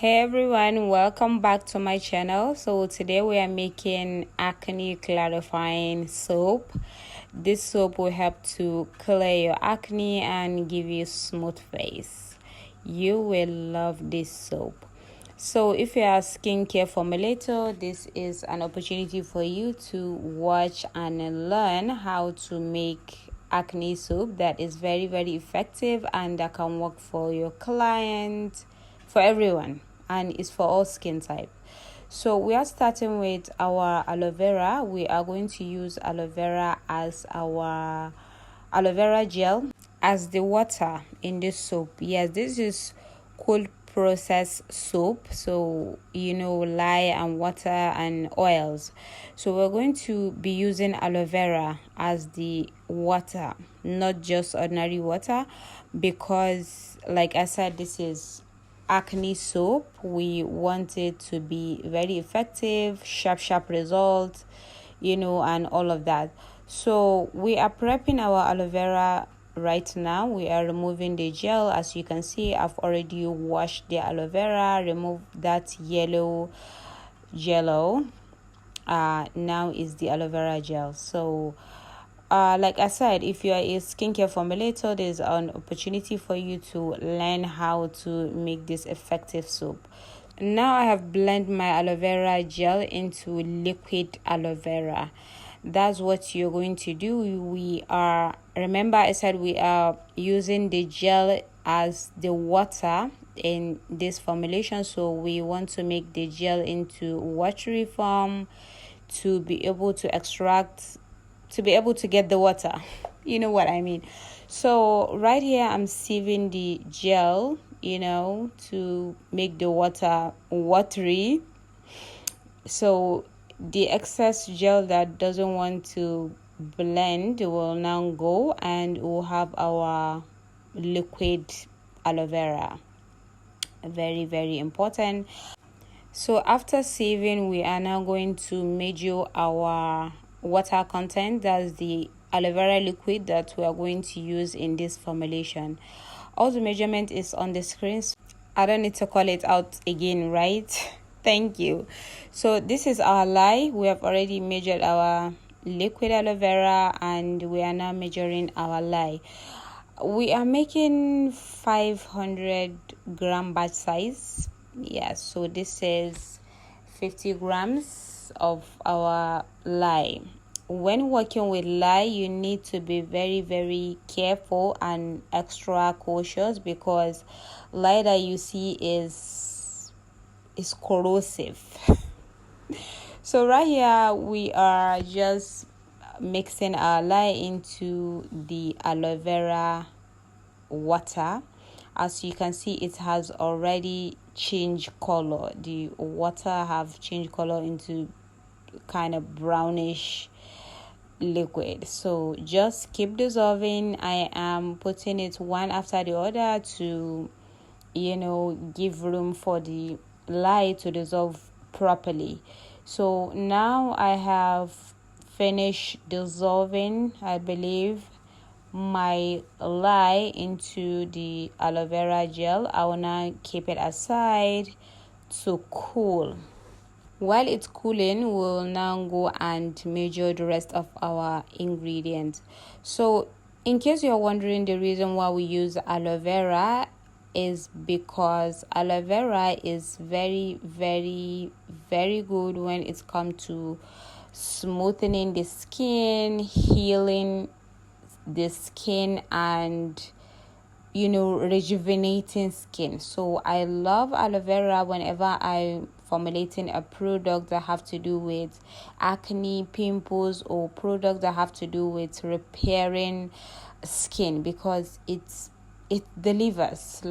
Hey everyone, welcome back to my channel. So today we are making acne clarifying soap. This soap will help to clear your acne and give you smooth face. You will love this soap. So if you are a skincare formulator, this is an opportunity for you to watch and learn how to make acne soap that is very effective and that can work for your client, for everyone, and it's for all skin type. So we are starting with our aloe vera. We are going to use aloe vera as our aloe vera gel as the water in this soap. Yes, this is cold process soap, so lye and water and oils. So we're going to be using aloe vera as the water, not just ordinary water, because like I said, this is acne soap. We want it to be very effective, sharp result, and all of that. So we are prepping our aloe vera right now. We are removing the gel. As you can see, I've already washed the aloe vera, removed that yellow jello. Now is the aloe vera gel. So like I said, if you are a skincare formulator, there's an opportunity for you to learn how to make this effective soap. Now I have blended my aloe vera gel into liquid aloe vera. That's what you're going to do. Remember I said we are using the gel as the water in this formulation, so we want to make the gel into watery form to be able to extract, to be able to get the water. You know what I mean. So right here I'm sieving the gel, to make the water watery. So the excess gel that doesn't want to blend will now go, and we'll have our liquid aloe vera. Very important. So after sieving, we are now going to measure our water content. That's the aloe vera liquid that we are going to use in this formulation. All the measurement is on the screen. I don't need to call it out again, right? Thank you. So this is our lye. We have already measured our liquid aloe vera, and we are now measuring our lye. We are making 500 gram batch size. Yeah, so this is 50 grams of our lye. When working with lye, you need to be very careful and extra cautious, because lye that you see is corrosive. So right here we are just mixing our lye into the aloe vera water. As you can see, it has already changed color. The water have changed color into kind of brownish liquid. So just keep dissolving. I am putting it one after the other to give room for the lye to dissolve properly. So now I have finished dissolving, I believe, my lye into the aloe vera gel. I will now keep it aside to cool. While it's cooling, we'll now go and measure the rest of our ingredients. So in case you're wondering, the reason why we use aloe vera is because aloe vera is very good when it comes to smoothing the skin, healing the skin, and rejuvenating skin. So I love aloe vera whenever I'm formulating a product that have to do with acne, pimples, or product that have to do with repairing skin, because it delivers.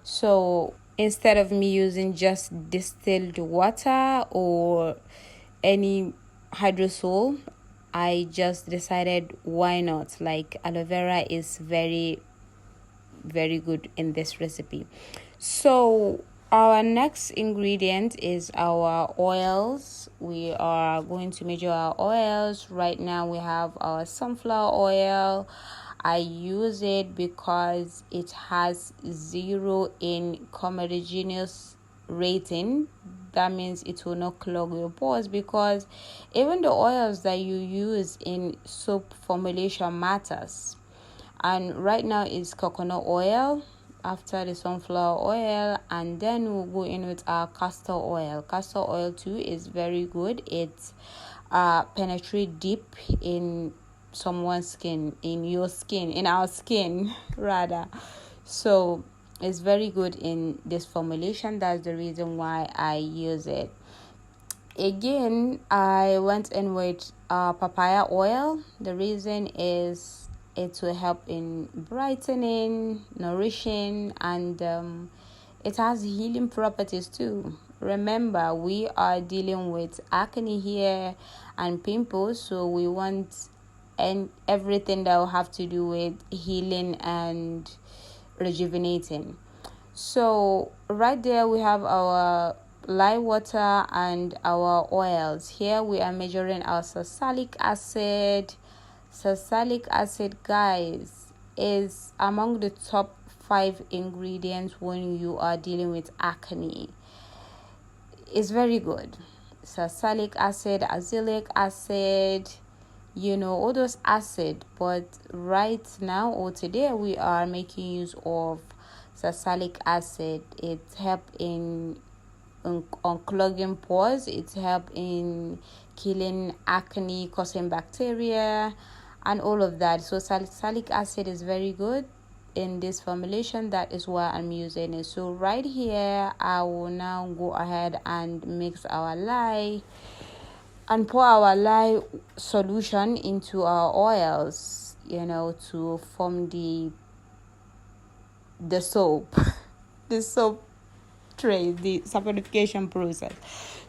So instead of me using just distilled water or any hydrosol, I just decided, why not? Like, aloe vera is very good in this recipe. So our next ingredient is our oils. We are going to measure our oils. Right now we have our sunflower oil, I use it because it has 0 in comedogenious rating. That means it will not clog your pores, because even the oils that you use in soap formulation matters. And right now is coconut oil, after the sunflower oil, and then we'll go in with our castor oil. Castor oil too is very good. It penetrate deep in someone's skin, in your skin, in our skin rather. So it's very good in this formulation. That's the reason why I use it. Again, I went in with papaya oil. The reason is it will help in brightening, nourishing, and it has healing properties too. Remember, we are dealing with acne here and pimples, so we want everything that will have to do with healing and rejuvenating. So right there we have our lye water and our oils. Here we are measuring our salicylic acid. Salicylic acid, guys, is among the top 5 ingredients when you are dealing with acne. It's very good. Salicylic acid, azelaic acid, all those acid. But right now or today we are making use of salicylic acid. It helps in unclogging pores. It helps in killing acne causing bacteria and all of that. So salicylic acid is very good in this formulation. That is why I'm using it. So right here I will now go ahead and mix our lye and pour our lye solution into our oils, to form the soap the soap tray, the saponification process.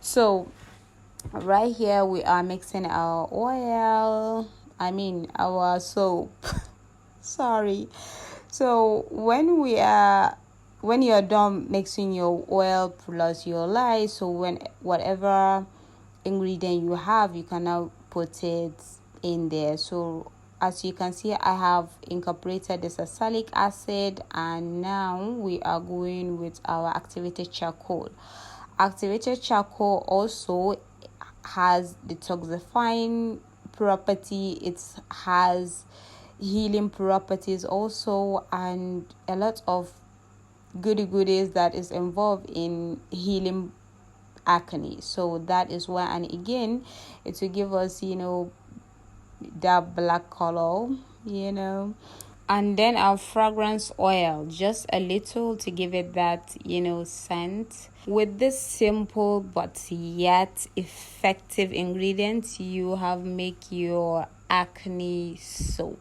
So right here we are mixing our our soap sorry. So when you're done mixing your oil plus your lye, so when whatever ingredient you have, you can now put it in there. So as you can see, I have incorporated the salicylic acid, and now we are going with our activated charcoal. Activated charcoal also has detoxifying property. It has healing properties also, and a lot of goodies that is involved in healing acne. So that is why, and again, it will give us that black color, and then our fragrance oil, just a little to give it that scent. With this simple but yet effective ingredients, you have make your acne soap.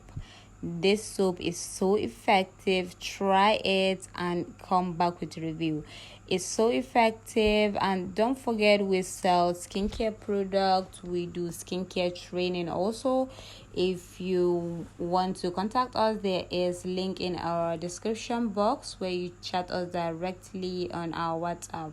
This soap is so effective. Try it and come back with a review. It's so effective. And don't forget, we sell skincare products. We do skincare training also. If you want to contact us, there is link in our description box where you chat us directly on our WhatsApp.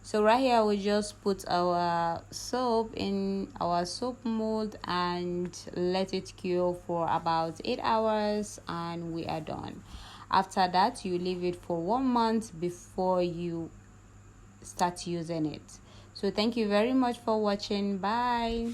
So right here we just put our soap in our soap mold and let it cure for about 8 hours, and we are done. After that, you leave it for 1 month before you start using it. So thank you very much for watching. Bye.